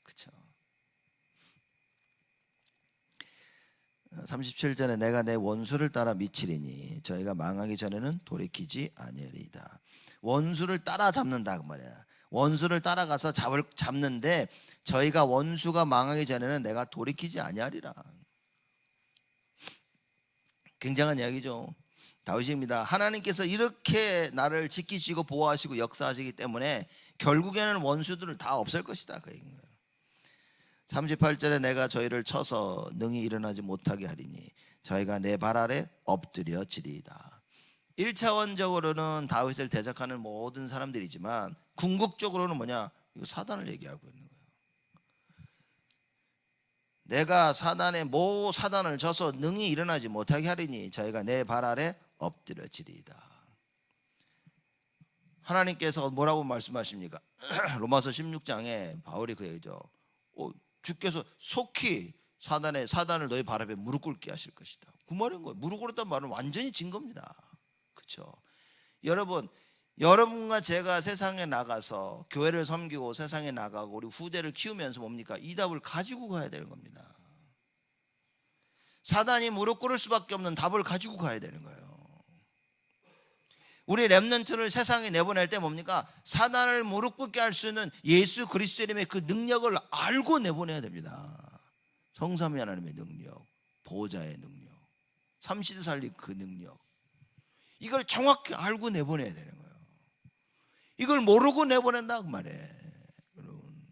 그렇죠? 37절에 내가 내 원수를 따라 미치리니 저희가 망하기 전에는 돌이키지 아니하리이다. 원수를 따라 잡는다 그 말이야. 원수를 따라가서 잡는데 저희가 원수가 망하기 전에는 내가 돌이키지 아니하리라. 굉장한 이야기죠. 다윗입니다. 하나님께서 이렇게 나를 지키시고 보호하시고 역사하시기 때문에 결국에는 원수들을 다 없앨 것이다 그 얘기인 거예요. 38절에 내가 저희를 쳐서 능히 일어나지 못하게 하리니 저희가 내 발 아래 엎드려지리이다. 1차원적으로는 다윗을 대적하는 모든 사람들이지만 궁극적으로는 뭐냐? 이거 사단을 얘기하고 있는 거예요. 내가 사단을 져서 능히 일어나지 못하게 하리니 저희가 내 발 아래 엎드려지리이다. 하나님께서 뭐라고 말씀하십니까? 로마서 16장에 바울이 그 얘기죠. 주께서 속히 사단을 너희 발 앞에 무릎 꿇게 하실 것이다. 그 말인 거예요. 무릎 꿇었단 말은 완전히 진 겁니다. 그렇죠? 여러분과 제가 세상에 나가서 교회를 섬기고 세상에 나가고 우리 후대를 키우면서 뭡니까? 이 답을 가지고 가야 되는 겁니다. 사단이 무릎 꿇을 수밖에 없는 답을 가지고 가야 되는 거예요. 우리 렘넌트를 세상에 내보낼 때 뭡니까? 사단을 무릎 꿇게 할 수 있는 예수 그리스도님의 그 능력을 알고 내보내야 됩니다. 성삼위 하나님의 능력, 보호자의 능력, 삼시도 살릴 그 능력, 이걸 정확히 알고 내보내야 되는 거예요. 이걸 모르고 내보낸다 그 말이에요. 여러분,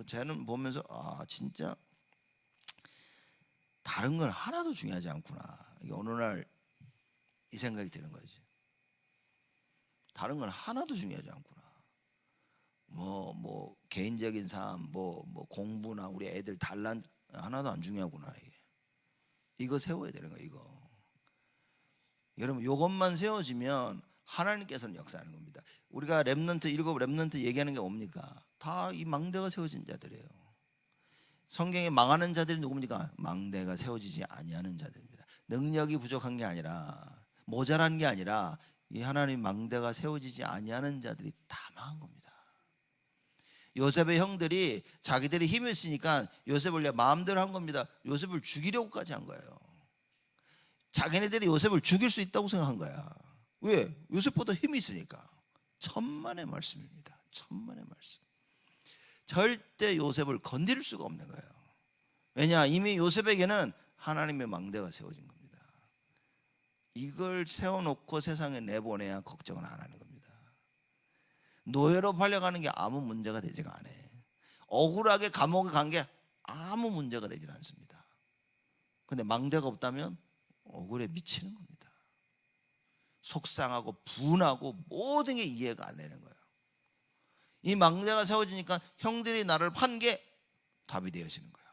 저는 보면서 진짜 다른 건 하나도 중요하지 않구나. 이게 어느 날 이 생각이 드는 거지. 다른 건 하나도 중요하지 않구나. 뭐 개인적인 삶, 뭐 공부나 우리 애들 단란 하나도 안 중요하구나. 이거 세워야 되는 거야. 이거. 여러분, 이것만 세워지면 하나님께서는 역사하는 겁니다. 우리가 일곱 렘넌트 얘기하는 게 뭡니까? 다 이 망대가 세워진 자들이에요. 성경에 망하는 자들이 누굽니까? 망대가 세워지지 아니하는 자들입니다. 능력이 부족한 게 아니라, 모자란 게 아니라 이 하나님 망대가 세워지지 아니하는 자들이 다 망한 겁니다. 요셉의 형들이 자기들이 힘이 있으니까 요셉을 마음대로 한 겁니다. 요셉을 죽이려고까지 한 거예요. 자기네들이 요셉을 죽일 수 있다고 생각한 거야. 왜? 요셉보다 힘이 있으니까. 천만의 말씀입니다. 천만의 말씀. 절대 요셉을 건드릴 수가 없는 거예요. 왜냐? 이미 요셉에게는 하나님의 망대가 세워진 겁니다. 이걸 세워놓고 세상에 내보내야 걱정을 안 하는 겁니다. 노예로 팔려가는 게 아무 문제가 되지가 않아요. 억울하게 감옥에 간 게 아무 문제가 되질 않습니다. 근데 망대가 없다면 억울해 미치는 겁니다. 속상하고 분하고 모든 게 이해가 안 되는 거예요. 이 망대가 세워지니까 형들이 나를 판 게 답이 되어지는 거야.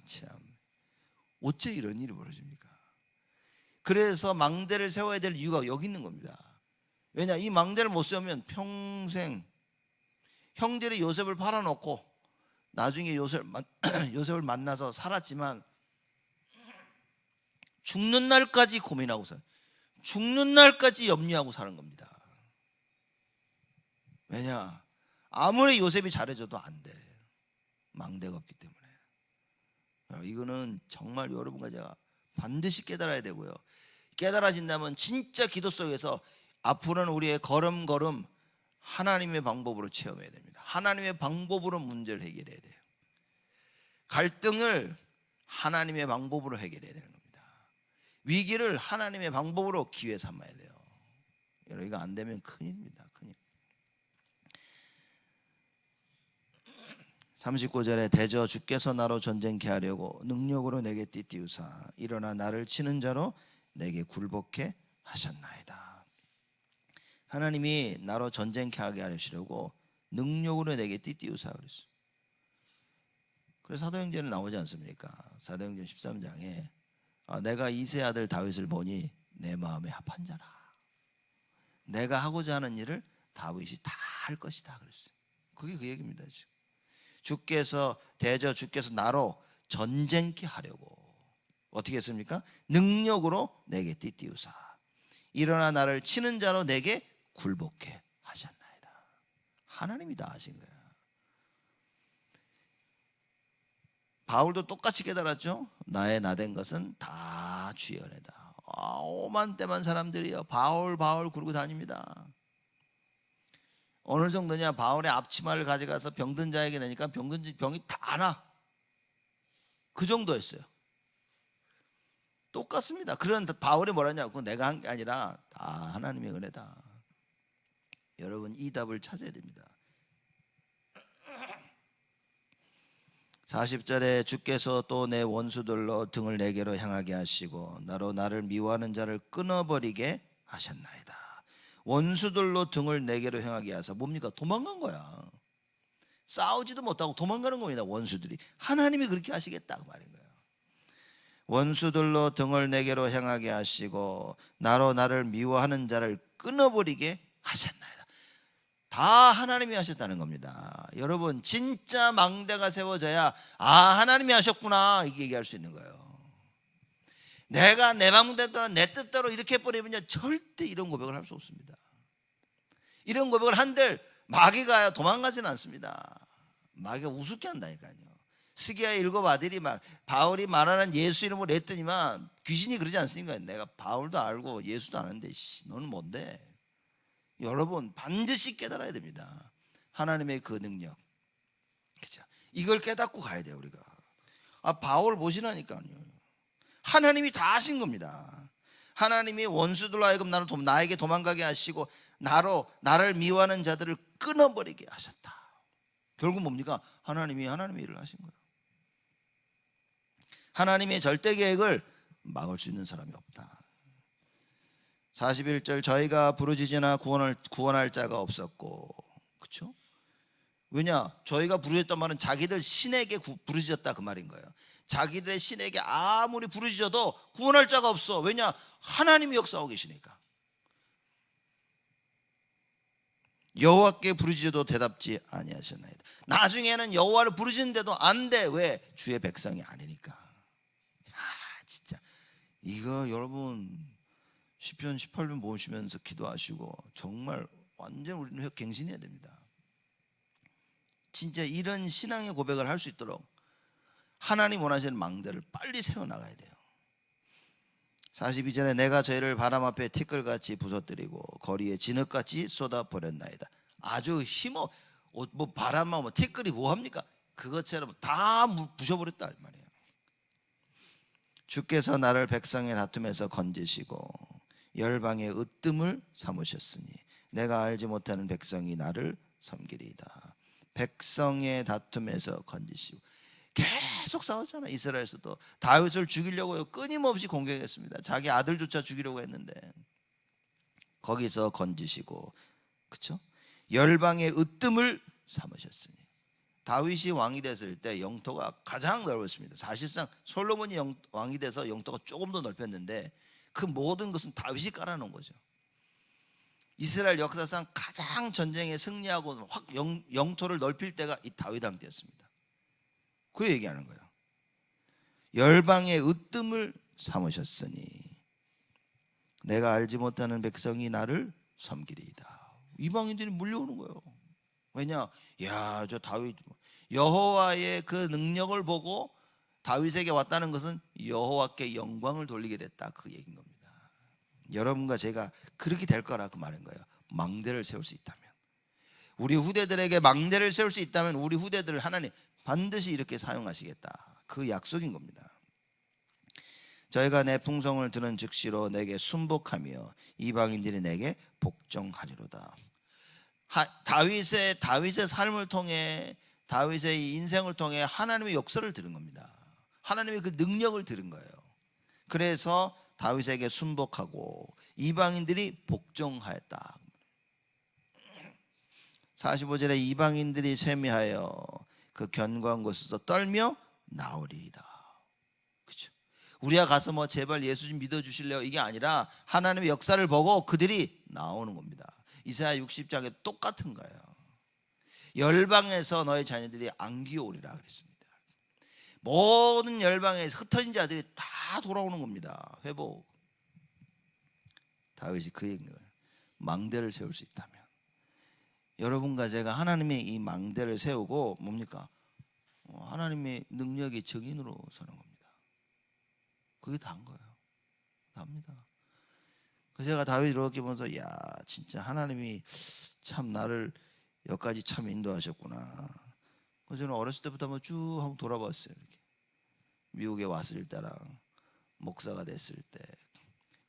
참, 어째 이런 일이 벌어집니까? 그래서 망대를 세워야 될 이유가 여기 있는 겁니다. 왜냐? 이 망대를 못 세우면 평생 형들이 요셉을 팔아놓고 나중에 요셉을 만나서 살았지만 죽는 날까지 고민하고 살아요. 죽는 날까지 염려하고 사는 겁니다. 왜냐? 아무리 요셉이 잘해줘도 안 돼. 망대가 없기 때문에. 이거는 정말 여러분과 제가 반드시 깨달아야 되고요. 깨달아진다면 진짜 기도 속에서 앞으로는 우리의 걸음걸음 하나님의 방법으로 체험해야 됩니다. 하나님의 방법으로 문제를 해결해야 돼요. 갈등을 하나님의 방법으로 해결해야 되는 겁니다. 위기를 하나님의 방법으로 기회 삼아야 돼요. 여러분, 이거 안 되면 큰일입니다. 큰일. 39절에 대저 주께서 나로 전쟁케 하려고 능력으로 내게 띠띠우사 일어나 나를 치는 자로 내게 굴복해 하셨나이다. 하나님이 나로 전쟁케 하게 하시려고 능력으로 내게 띠띠우사 그랬어요. 그래서 사도행전에 나오지 않습니까? 사도행전 13장에 내가 이세 아들 다윗을 보니 내 마음에 합한 자라. 내가 하고자 하는 일을 다윗이 다 할 것이다 그랬어요. 그게 그 얘기입니다. 지금 주께서 나로 전쟁케 하려고 어떻게 했습니까? 능력으로 내게 띠띠우사 일어나 나를 치는 자로 내게 굴복해 하셨나이다. 하나님이 다 하신 거야. 바울도 똑같이 깨달았죠. 나의 나된 것은 다 주의 은혜다. 오만때만 사람들이요 바울 그러고 다닙니다. 어느 정도냐, 바울의 앞치마를 가져가서 병든 자에게 내니까 병이 다 나. 그 정도였어요. 똑같습니다. 그런 바울이 뭐라냐고, 내가 한 게 아니라 다 하나님의 은혜다. 여러분 이 답을 찾아야 됩니다. 40절에 주께서 또 내 원수들로 등을 내게로 향하게 하시고 나로 나를 미워하는 자를 끊어버리게 하셨나이다. 원수들로 등을 내게로 향하게 하사 뭡니까? 도망간 거야. 싸우지도 못하고 도망가는 겁니다. 원수들이. 하나님이 그렇게 하시겠다 그 말인 거예요. 원수들로 등을 내게로 향하게 하시고 나로 나를 미워하는 자를 끊어버리게 하셨나이다. 다 하나님이 하셨다는 겁니다. 여러분 진짜 망대가 세워져야 하나님이 하셨구나 이렇게 얘기할 수 있는 거예요. 내가 내 맘대로 내 뜻대로 이렇게 해버리면 절대 이런 고백을 할 수 없습니다. 이런 고백을 한들 마귀가 도망가지는 않습니다. 마귀가 우습게 한다니까요. 스기야의 7 아들이 막 바울이 말하는 예수 이름으로 했더니만 귀신이 그러지 않습니까? 내가 바울도 알고 예수도 아는데 너는 뭔데? 여러분 반드시 깨달아야 됩니다. 하나님의 그 능력, 그죠? 이걸 깨닫고 가야 돼요 우리가. 바울 보시라니까요. 하나님이 다 하신 겁니다. 하나님이 원수들로 하여금 나에게 도망가게 하시고 나를 미워하는 자들을 끊어버리게 하셨다. 결국 뭡니까? 하나님의 일을 하신 거예요. 하나님의 절대 계획을 막을 수 있는 사람이 없다. 41절 저희가 부르짖으나 구원할 자가 없었고, 그렇죠? 왜냐? 저희가 부르짖었단 말은 자기들 신에게 부르짖었다 그 말인 거예요. 자기들의 신에게 아무리 부르짖어도 구원할 자가 없어. 왜냐? 하나님이 역사하고 계시니까. 여호와께 부르짖어도 대답지 아니하셨나이다. 나중에는 여호와를 부르짖는데도 안 돼. 왜? 주의 백성이 아니니까. 진짜 이거 여러분 시편 18편 보시면서 기도하시고 정말 완전 우리는 갱신해야 됩니다. 진짜 이런 신앙의 고백을 할 수 있도록 하나님 원하시는 망대를 빨리 세워나가야 돼요. 42절에 내가 저희를 바람 앞에 티끌같이 부서뜨리고 거리에 진흙같이 쏟아버렸나이다. 아주 힘어 바람만 티끌이 뭐합니까? 그것처럼 다 부셔버렸다 말이에요. 주께서 나를 백성의 다툼에서 건지시고 열방의 으뜸을 삼으셨으니 내가 알지 못하는 백성이 나를 섬기리이다. 백성의 다툼에서 건지시고 계속 싸웠잖아요. 이스라엘에서도 다윗을 죽이려고 끊임없이 공격했습니다. 자기 아들조차 죽이려고 했는데 거기서 건지시고, 그렇죠? 열방의 으뜸을 삼으셨으니. 다윗이 왕이 됐을 때 영토가 가장 넓었습니다. 사실상 솔로몬이 왕이 돼서 영토가 조금 더 넓혔는데 그 모든 것은 다윗이 깔아놓은 거죠. 이스라엘 역사상 가장 전쟁에 승리하고 확 영토를 넓힐 때가 이 다윗 왕 때였습니다. 그 얘기하는 거예요. 열방의 으뜸을 삼으셨으니 내가 알지 못하는 백성이 나를 섬기리이다. 이방인들이 물려오는 거예요. 왜냐? 저 다윗 여호와의 그 능력을 보고 다윗에게 왔다는 것은 여호와께 영광을 돌리게 됐다 그 얘기인 겁니다. 여러분과 제가 그렇게 될 거라 그 말인 거예요. 망대를 세울 수 있다면, 우리 후대들에게 망대를 세울 수 있다면 우리 후대들을 하나님 반드시 이렇게 사용하시겠다 그 약속인 겁니다. 저희가 내 풍성을 들은 즉시로 내게 순복하며 이방인들이 내게 복종하리로다. 다윗의 삶을 통해, 다윗의 인생을 통해 하나님의 역사를 들은 겁니다. 하나님의 그 능력을 들은 거예요. 그래서 다윗에게 순복하고 이방인들이 복종하였다. 45절에 이방인들이 쇠미하여 그 견고한 곳에서 떨며 나오리이다. 그렇죠? 우리가 가서 뭐 제발 예수 좀 믿어주실래요? 이게 아니라 하나님의 역사를 보고 그들이 나오는 겁니다. 이사야 60장에 똑같은 거예요. 열방에서 너의 자녀들이 안기오리라 그랬습니다. 모든 열방에서 흩어진 자들이 다 돌아오는 겁니다. 회복. 다윗이 그 얘기인 거예요. 망대를 세울 수 있다면 여러분과 제가 하나님의 이 망대를 세우고 뭡니까? 하나님의 능력의 증인으로 서는 겁니다. 그게 다인 거예요. 답니다. 그래서 제가 다윗 이렇게 보면서 야 진짜 하나님이 참 나를 여기까지 참 인도하셨구나. 그래서 저는 어렸을 때부터 한번 쭉 한번 돌아봤어요. 이렇게. 미국에 왔을 때랑 목사가 됐을 때,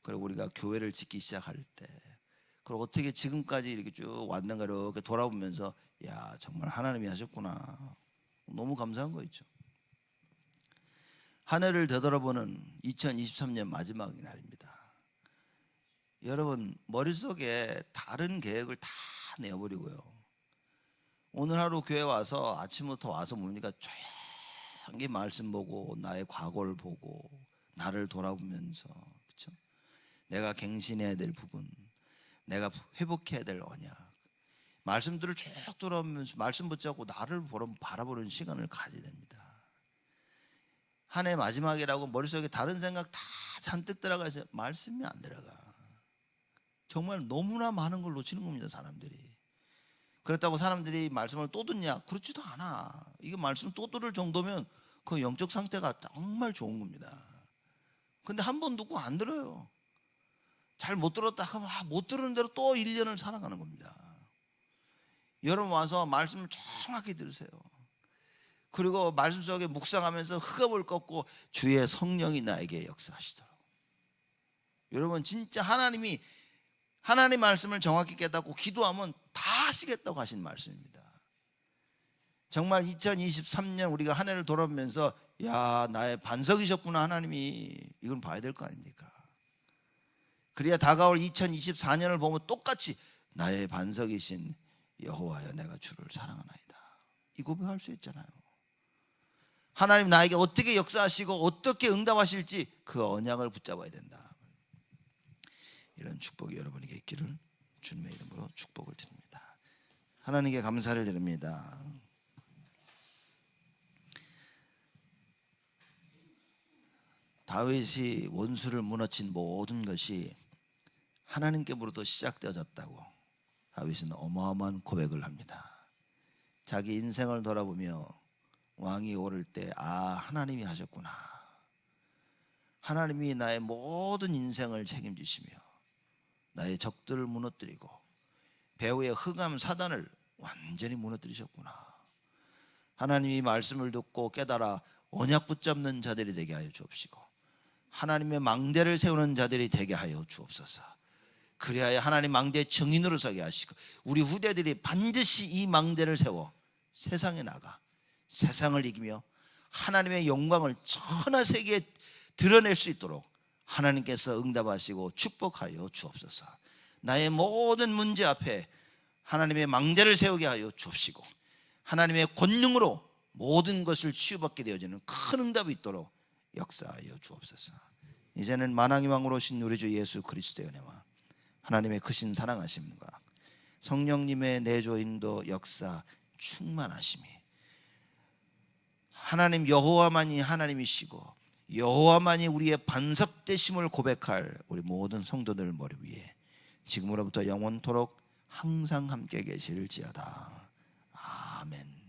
그리고 우리가 교회를 짓기 시작할 때, 그리고 어떻게 지금까지 이렇게 쭉 왔는가 이렇게 돌아보면서 야 정말 하나님이 하셨구나. 너무 감사한 거 있죠. 한 해를 되돌아보는 2023년 마지막 날입니다. 여러분 머릿속에 다른 계획을 다 내버리고요. 오늘 하루 교회 와서 아침부터 와서 뭡니까? 조용히 말씀 보고 나의 과거를 보고 나를 돌아보면서 그렇죠? 내가 갱신해야 될 부분, 내가 회복해야 될 언약, 말씀들을 쭉 돌아보면서 말씀 붙잡고 나를 바라보는 시간을 가져야 됩니다. 한 해 마지막이라고 머릿속에 다른 생각 다 잔뜩 들어가서 말씀이 안 들어가. 정말 너무나 많은 걸 놓치는 겁니다, 사람들이. 그렇다고 사람들이 말씀을 또 듣냐? 그렇지도 않아. 이게 말씀 또 들을 정도면 그 영적 상태가 정말 좋은 겁니다. 근데 한 번 듣고 안 들어요. 잘 못 들었다 하면 못 들은 대로 또 1년을 살아가는 겁니다. 여러분 와서 말씀을 정확히 들으세요. 그리고 말씀 속에 묵상하면서 흑암을 꺾고 주의 성령이 나에게 역사하시도록. 여러분 진짜 하나님이 하나님 말씀을 정확히 깨닫고 기도하면 다 하시겠다고 하신 말씀입니다. 정말 2023년 우리가 한 해를 돌아보면서 야 나의 반석이셨구나 하나님이, 이건 봐야 될 거 아닙니까? 그래야 다가올 2024년을 보면 똑같이 나의 반석이신 여호와여 내가 주를 사랑하나이다, 이 고백할 수 있잖아요. 하나님 나에게 어떻게 역사하시고 어떻게 응답하실지 그 언약을 붙잡아야 된다. 이런 축복이 여러분에게 있기를 주님의 이름으로 축복을 드립니다. 하나님께 감사를 드립니다. 다윗이 원수를 무너뜨린 모든 것이 하나님께로부터 시작되어졌다고 다윗은 어마어마한 고백을 합니다. 자기 인생을 돌아보며 왕이 오를 때 하나님이 하셨구나. 하나님이 나의 모든 인생을 책임지시며 나의 적들을 무너뜨리고 배후의 흑암 사단을 완전히 무너뜨리셨구나. 하나님이 말씀을 듣고 깨달아 언약 붙잡는 자들이 되게 하여 주옵시고 하나님의 망대를 세우는 자들이 되게 하여 주옵소서. 그리하여 하나님 망대의 증인으로 서게 하시고 우리 후대들이 반드시 이 망대를 세워 세상에 나가 세상을 이기며 하나님의 영광을 천하세계에 드러낼 수 있도록 하나님께서 응답하시고 축복하여 주옵소서. 나의 모든 문제 앞에 하나님의 망대를 세우게 하여 주옵시고 하나님의 권능으로 모든 것을 치유받게 되어지는 큰 응답이 있도록 역사하여 주옵소서. 이제는 만왕의 왕으로 오신 우리 주 예수 그리스도의 은혜와 하나님의 크신 사랑하심과 성령님의 내조 인도 역사 충만하심이 하나님 여호와만이 하나님이시고 여호와만이 우리의 반석 되심을 고백할 우리 모든 성도들 머리 위에 지금으로부터 영원토록 항상 함께 계실지어다. 아멘.